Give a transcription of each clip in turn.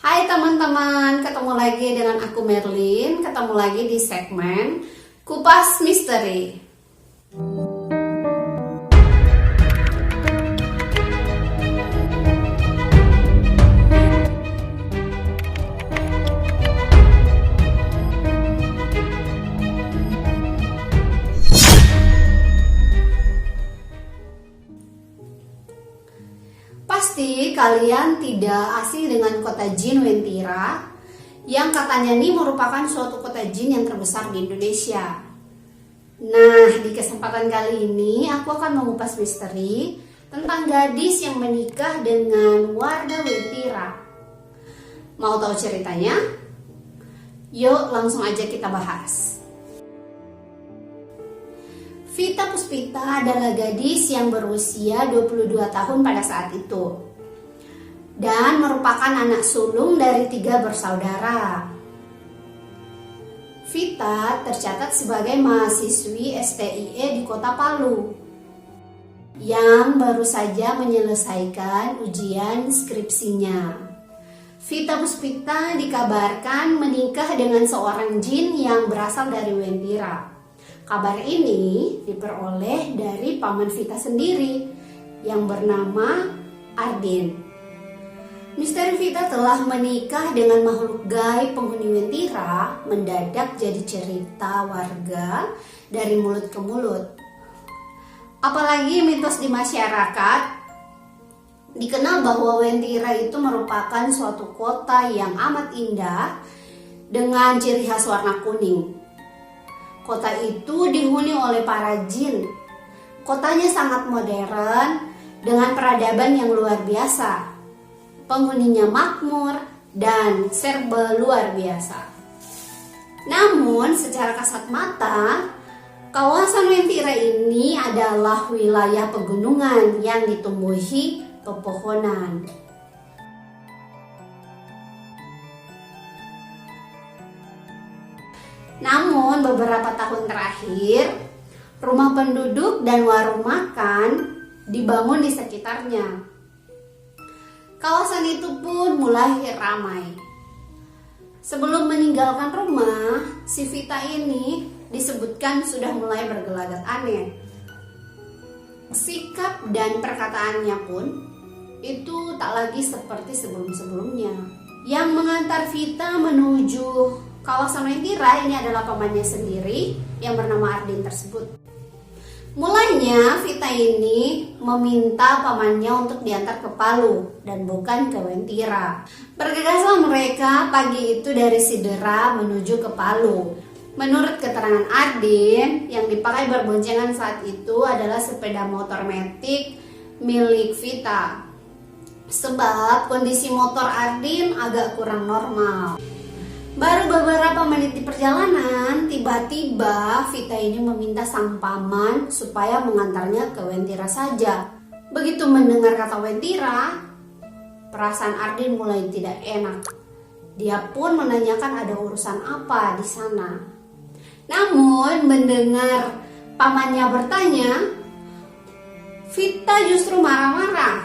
Hai teman-teman, ketemu lagi dengan aku Merlin, ketemu lagi di segmen Kupas Misteri. Pasti kalian tidak asing dengan kota jin Wentira yang katanya ini merupakan suatu kota jin yang terbesar di Indonesia. Nah, di kesempatan kali ini aku akan mengupas misteri tentang gadis yang menikah dengan warga Wentira. Mau tahu ceritanya? Yuk langsung aja kita bahas. Vita Puspita adalah gadis yang berusia 22 tahun pada saat itu dan merupakan anak sulung dari 3 bersaudara. Vita tercatat sebagai mahasiswi STIE di kota Palu yang baru saja menyelesaikan ujian skripsinya. Vita Puspita dikabarkan menikah dengan seorang jin yang berasal dari Wentira. Kabar ini diperoleh dari paman Vita sendiri yang bernama Ardin. Misteri Vita telah menikah dengan makhluk gaib penghuni Wentira mendadak jadi cerita warga dari mulut ke mulut. Apalagi mitos di masyarakat dikenal bahwa Wentira itu merupakan suatu kota yang amat indah dengan ciri khas warna kuning. Kota itu dihuni oleh para jin. Kotanya sangat modern dengan peradaban yang luar biasa. Penghuninya makmur dan serba luar biasa. Namun secara kasat mata, kawasan Wentira ini adalah wilayah pegunungan yang ditumbuhi pepohonan. Namun beberapa tahun terakhir, rumah penduduk dan warung makan dibangun di sekitarnya. Kawasan itu pun mulai ramai. Sebelum meninggalkan rumah, si Vita ini disebutkan sudah mulai bergelagat aneh. Sikap dan perkataannya pun itu tak lagi seperti sebelum-sebelumnya. Yang mengantar Vita menuju kawasan Wentira ini adalah pamannya sendiri yang bernama Ardin tersebut. Mulanya Vita ini meminta pamannya untuk diantar ke Palu dan bukan ke Wentira. Bergegaslah mereka pagi itu dari Sidera menuju ke Palu. Menurut keterangan Ardin, yang dipakai berboncengan saat itu adalah sepeda motor metik milik Vita. Sebab kondisi motor Ardin agak kurang normal. Baru beberapa menit di perjalanan, tiba-tiba Vita ini meminta sang paman supaya mengantarnya ke Wentira saja. Begitu mendengar kata Wentira, perasaan Ardin mulai tidak enak. Dia pun menanyakan ada urusan apa di sana. Namun mendengar pamannya bertanya, Vita justru marah-marah.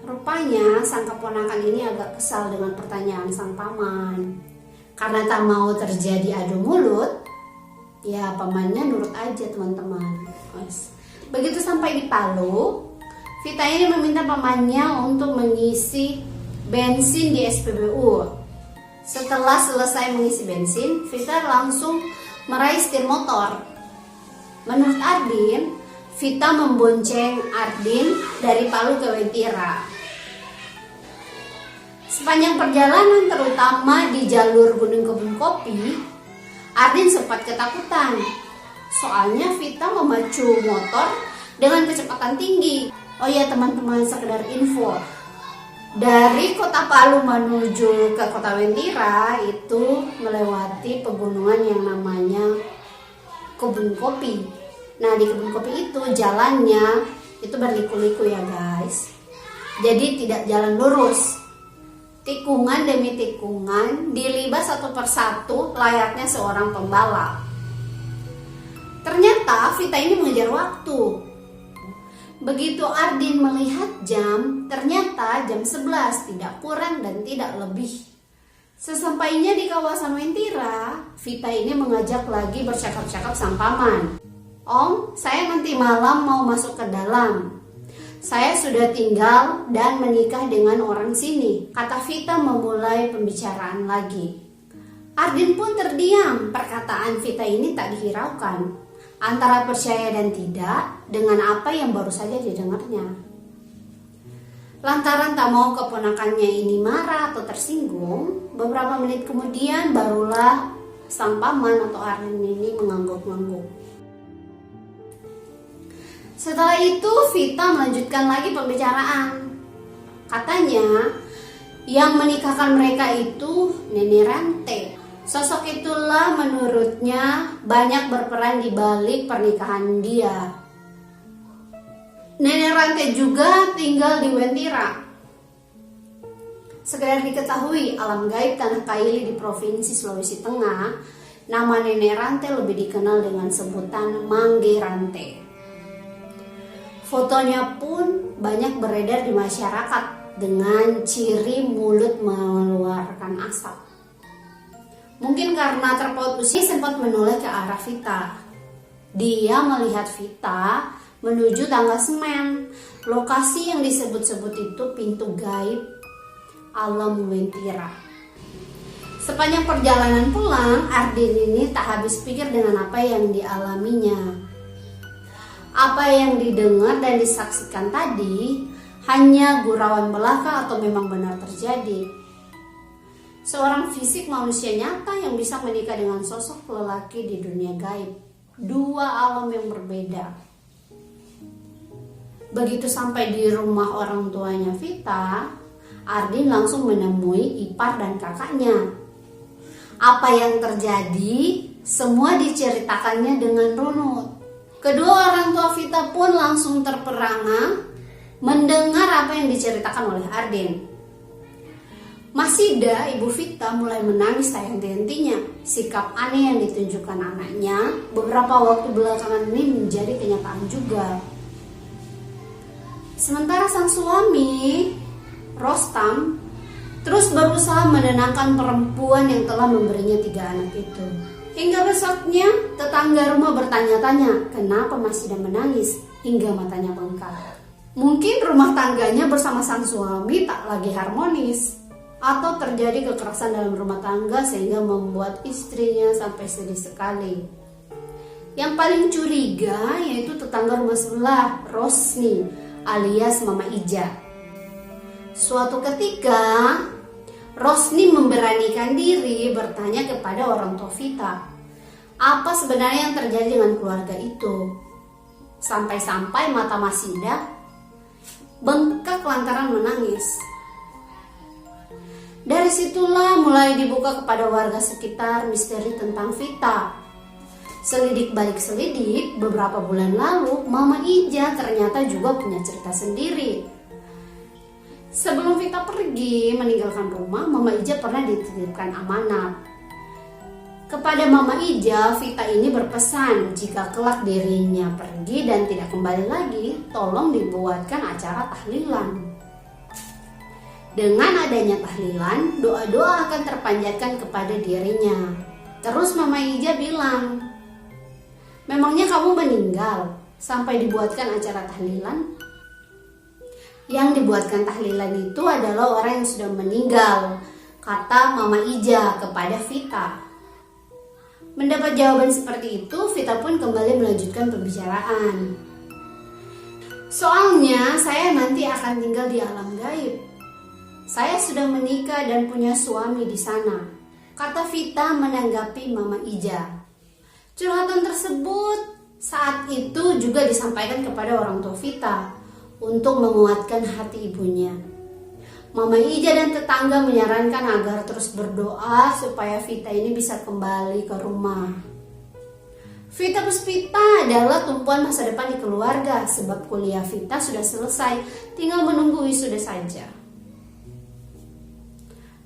Rupanya sang keponakan ini agak kesal dengan pertanyaan sang paman. Karena tak mau terjadi adu mulut, ya pamannya nurut aja teman-teman. Begitu sampai di Palu, Vita ini meminta pamannya untuk mengisi bensin di SPBU. Setelah selesai mengisi bensin, Vita langsung meraih setir motor. Menurut Ardin, Vita membonceng Ardin dari Palu ke Wentira. Sepanjang perjalanan, terutama di jalur Gunung Kebun Kopi, Ardin sempat ketakutan. Soalnya Vita memacu motor dengan kecepatan tinggi. Oh ya teman-teman, sekedar info. Dari kota Palu menuju ke kota Wentira itu melewati pegunungan yang namanya Kebun Kopi. Nah, di Kebun Kopi itu jalannya itu berliku-liku ya guys. Jadi tidak jalan lurus. Tikungan demi tikungan dilibas satu persatu layaknya seorang pembalap. Ternyata Vita ini mengejar waktu. Begitu Ardin melihat jam, ternyata jam 11, tidak kurang dan tidak lebih. Sesampainya di kawasan Wentira, Vita ini mengajak lagi bercakap-cakap sang paman. Om, saya nanti malam mau masuk ke dalam. Saya sudah tinggal dan menikah dengan orang sini, kata Vita memulai pembicaraan lagi. Ardin pun terdiam, perkataan Vita ini tak dihiraukan. Antara percaya dan tidak dengan apa yang baru saja didengarnya. Lantaran tak mau keponakannya ini marah atau tersinggung, beberapa menit kemudian barulah sang paman atau Ardin ini mengangguk-angguk. Setelah itu Vita melanjutkan lagi pembicaraan. Katanya yang menikahkan mereka itu Nenek Rante. Sosok itulah menurutnya banyak berperan di balik pernikahan dia. Nenek Rante juga tinggal di Wentira. Sekedar diketahui, alam gaib Tanah Kaili di Provinsi Sulawesi Tengah, nama Nenek Rante lebih dikenal dengan sebutan Mangge Rante. Fotonya pun banyak beredar di masyarakat dengan ciri mulut mengeluarkan asap. Mungkin karena terpaut usia sempat menoleh ke arah Vita. Dia melihat Vita menuju tangga semen. Lokasi yang disebut-sebut itu pintu gaib alam Wentira. Sepanjang perjalanan pulang, Ardin ini tak habis pikir dengan apa yang dialaminya. Apa yang didengar dan disaksikan tadi hanya gurauan belaka atau memang benar terjadi? Seorang fisik manusia nyata yang bisa menikah dengan sosok lelaki di dunia gaib. Dua alam yang berbeda. Begitu sampai di rumah orang tuanya Vita, Ardin langsung menemui ipar dan kakaknya. Apa yang terjadi, semua diceritakannya dengan runut. Kedua orang tua Vita pun langsung terperangah mendengar apa yang diceritakan oleh Ardin. Masida, ibu Vita mulai menangis tak henti-hentinya. Sikap aneh yang ditunjukkan anaknya beberapa waktu belakangan ini menjadi kenyataan juga. Sementara sang suami, Rostam, terus berusaha menenangkan perempuan yang telah memberinya 3 anak itu. Hingga besoknya, tetangga rumah bertanya-tanya, kenapa Masida menangis hingga matanya bengkak. Mungkin rumah tangganya bersama sang suami tak lagi harmonis, atau terjadi kekerasan dalam rumah tangga sehingga membuat istrinya sampai sedih sekali. Yang paling curiga yaitu tetangga rumah sebelah, Rosni alias Mama Ija. Suatu ketika, Rosni memberanikan diri bertanya kepada orang tua Vita, apa sebenarnya yang terjadi dengan keluarga itu. Sampai-sampai mata Masida bengkak lantaran menangis. Dari situlah mulai dibuka kepada warga sekitar misteri tentang Vita. Selidik balik selidik, beberapa bulan lalu Mama Ija ternyata juga punya cerita sendiri. Sebelum Vita pergi meninggalkan rumah, Mama Ija pernah dititipkan amanat. Kepada Mama Ija, Vita ini berpesan jika kelak dirinya pergi dan tidak kembali lagi, tolong dibuatkan acara tahlilan. Dengan adanya tahlilan, doa-doa akan terpanjatkan kepada dirinya. Terus Mama Ija bilang, memangnya kamu meninggal sampai dibuatkan acara tahlilan? Yang dibuatkan tahlilan itu adalah orang yang sudah meninggal, kata Mama Ija kepada Vita. Mendapat jawaban seperti itu, Vita pun kembali melanjutkan pembicaraan. Soalnya saya nanti akan tinggal di alam gaib. Saya sudah menikah dan punya suami di sana, kata Vita menanggapi Mama Ija. Curhatan tersebut saat itu juga disampaikan kepada orang tua Vita untuk menguatkan hati ibunya. Mama Ija dan tetangga menyarankan agar terus berdoa supaya Vita ini bisa kembali ke rumah. Vita Puspita adalah tumpuan masa depan di keluarga sebab kuliah Vita sudah selesai, tinggal menunggu wisuda saja.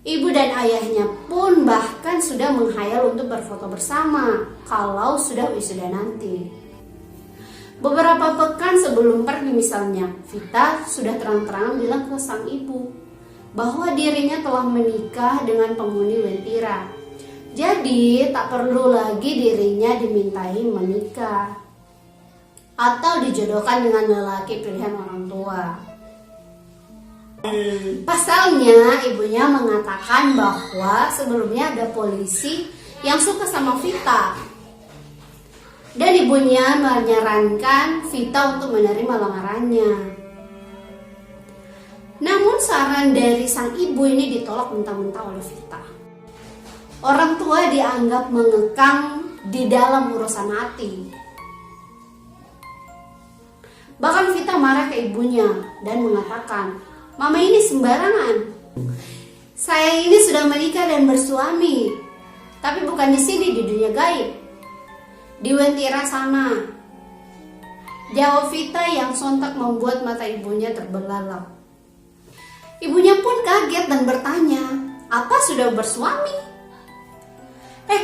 Ibu dan ayahnya pun bahkan sudah menghayal untuk berfoto bersama kalau sudah wisuda nanti. Beberapa pekan sebelum pergi misalnya, Vita sudah terang-terangan bilang ke sang ibu, bahwa dirinya telah menikah dengan penghuni Wentira. Jadi tak perlu lagi dirinya dimintai menikah atau dijodohkan dengan lelaki pilihan orang tua. Pasalnya ibunya mengatakan bahwa sebelumnya ada polisi yang suka sama Vita, dan ibunya menyarankan Vita untuk menerima lamarannya. Namun saran dari sang ibu ini ditolak mentah-mentah oleh Vita. Orang tua dianggap mengekang di dalam urusan hati. Bahkan Vita marah ke ibunya dan mengatakan, "Mama ini sembarangan. Saya ini sudah menikah dan bersuami, tapi bukan di sini, di dunia gaib. Di Wentira sana." Jawab Vita yang sontak membuat mata ibunya terbelalak. Ibunya pun kaget dan bertanya, "Apa sudah bersuami?"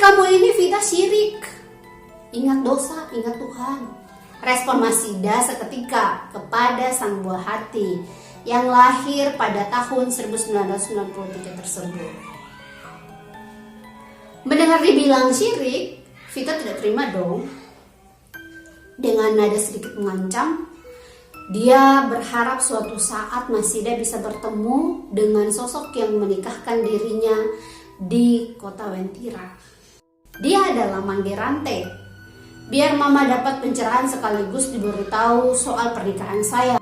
Kamu ini Vita syirik. Ingat dosa, ingat Tuhan. Respon Masida seketika kepada sang buah hati yang lahir pada tahun 1993 tersebut. Mendengar dibilang syirik, Vita tidak terima dong. Dengan nada sedikit mengancam, dia berharap suatu saat Masida bisa bertemu dengan sosok yang menikahkan dirinya di kota Wentira. Dia adalah Mangge Rante. Biar mama dapat pencerahan sekaligus diberitahu soal pernikahan saya.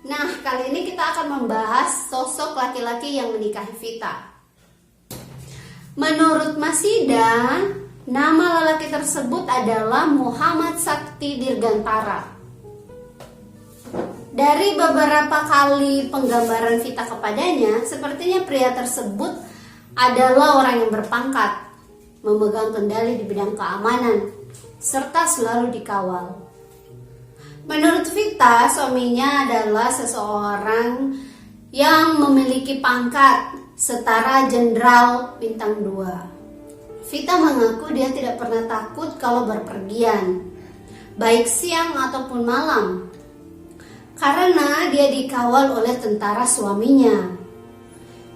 Nah, kali ini kita akan membahas sosok laki-laki yang menikahi Vita. Menurut Masida, nama lelaki tersebut adalah Muhammad Sakti Dirgantara. Dari beberapa kali penggambaran Vita kepadanya, sepertinya pria tersebut adalah orang yang berpangkat, memegang kendali di bidang keamanan, serta selalu dikawal. Menurut Vita, suaminya adalah seseorang yang memiliki pangkat setara jenderal bintang 2. Vita mengaku dia tidak pernah takut kalau berpergian, baik siang ataupun malam, karena dia dikawal oleh tentara suaminya.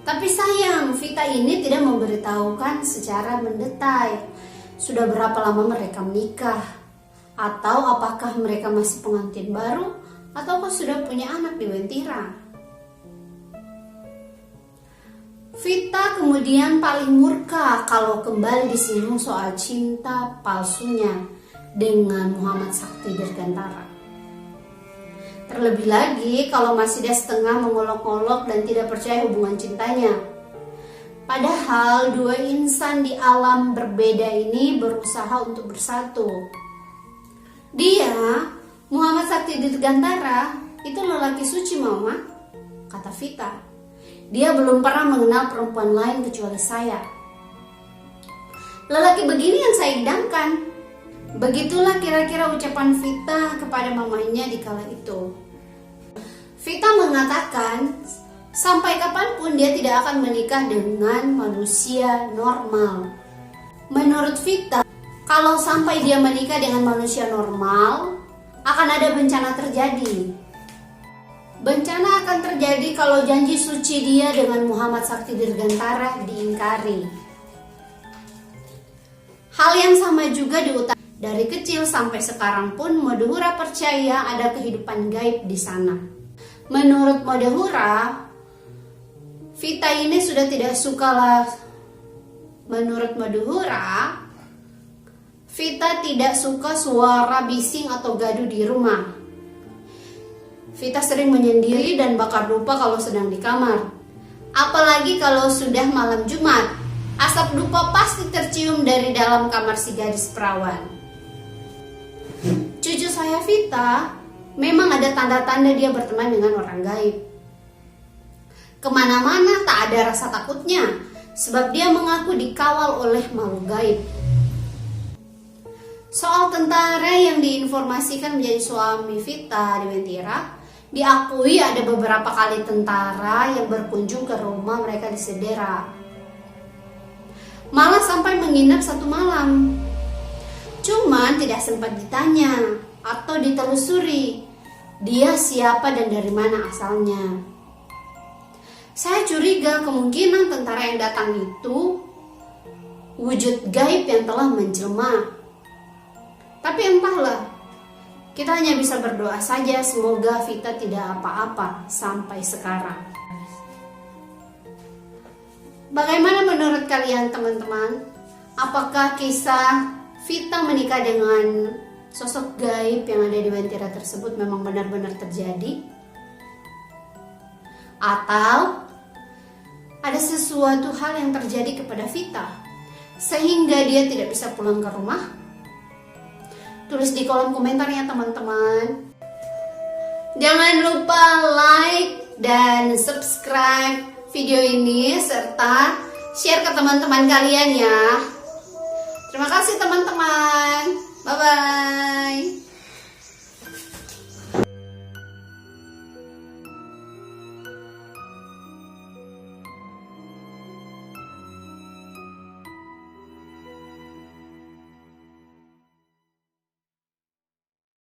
Tapi sayang, Vita ini tidak memberitahukan secara mendetail sudah berapa lama mereka menikah, atau apakah mereka masih pengantin baru, ataukah sudah punya anak di Wentira. Vita kemudian paling murka kalau kembali disinggung soal cinta palsunya dengan Muhammad Sakti Dirgantara. Terlebih lagi kalau Masida setengah mengolok-olok dan tidak percaya hubungan cintanya. Padahal dua insan di alam berbeda ini berusaha untuk bersatu. Dia, Muhammad Sakti Dirgantara, itu lelaki suci, Mama, kata Vita. Dia belum pernah mengenal perempuan lain kecuali saya. Lelaki begini yang saya idamkan. Begitulah kira-kira ucapan Vita kepada mamanya di kala itu. Vita mengatakan sampai kapanpun dia tidak akan menikah dengan manusia normal. Menurut Vita, kalau sampai dia menikah dengan manusia normal, akan ada bencana terjadi. Bencana akan terjadi kalau janji suci dia dengan Muhammad Sakti Dirgantara diingkari. Hal yang sama juga diutarakan. Dari kecil sampai sekarang pun Madhura percaya ada kehidupan gaib di sana. Menurut Madhura, Vita ini sudah tidak suka lah. Menurut Madhura, Vita tidak suka suara bising atau gaduh di rumah. Vita sering menyendiri dan bakar dupa kalau sedang di kamar. Apalagi kalau sudah malam Jumat, asap dupa pasti tercium dari dalam kamar si gadis perawan. Cucu saya Vita memang ada tanda-tanda dia berteman dengan orang gaib. Kemana-mana tak ada rasa takutnya, sebab dia mengaku dikawal oleh makhluk gaib. Soal tentara yang diinformasikan menjadi suami Vita di Wentira, diakui ada beberapa kali tentara yang berkunjung ke rumah mereka di Sedera. Malah sampai menginap satu malam. Cuman tidak sempat ditanya atau ditelusuri dia siapa dan dari mana asalnya. Saya curiga kemungkinan tentara yang datang itu wujud gaib yang telah menjelma. Tapi entahlah, kita hanya bisa berdoa saja semoga Vita tidak apa-apa sampai sekarang. Bagaimana menurut kalian teman-teman? Apakah kisah Vita menikah dengan sosok gaib yang ada di Wentira tersebut memang benar-benar terjadi? Atau ada sesuatu hal yang terjadi kepada Vita sehingga dia tidak bisa pulang ke rumah? Tulis di kolom komentar ya teman-teman. Jangan lupa like dan subscribe video ini serta share ke teman-teman kalian ya. Terima kasih teman-teman. Bye-bye.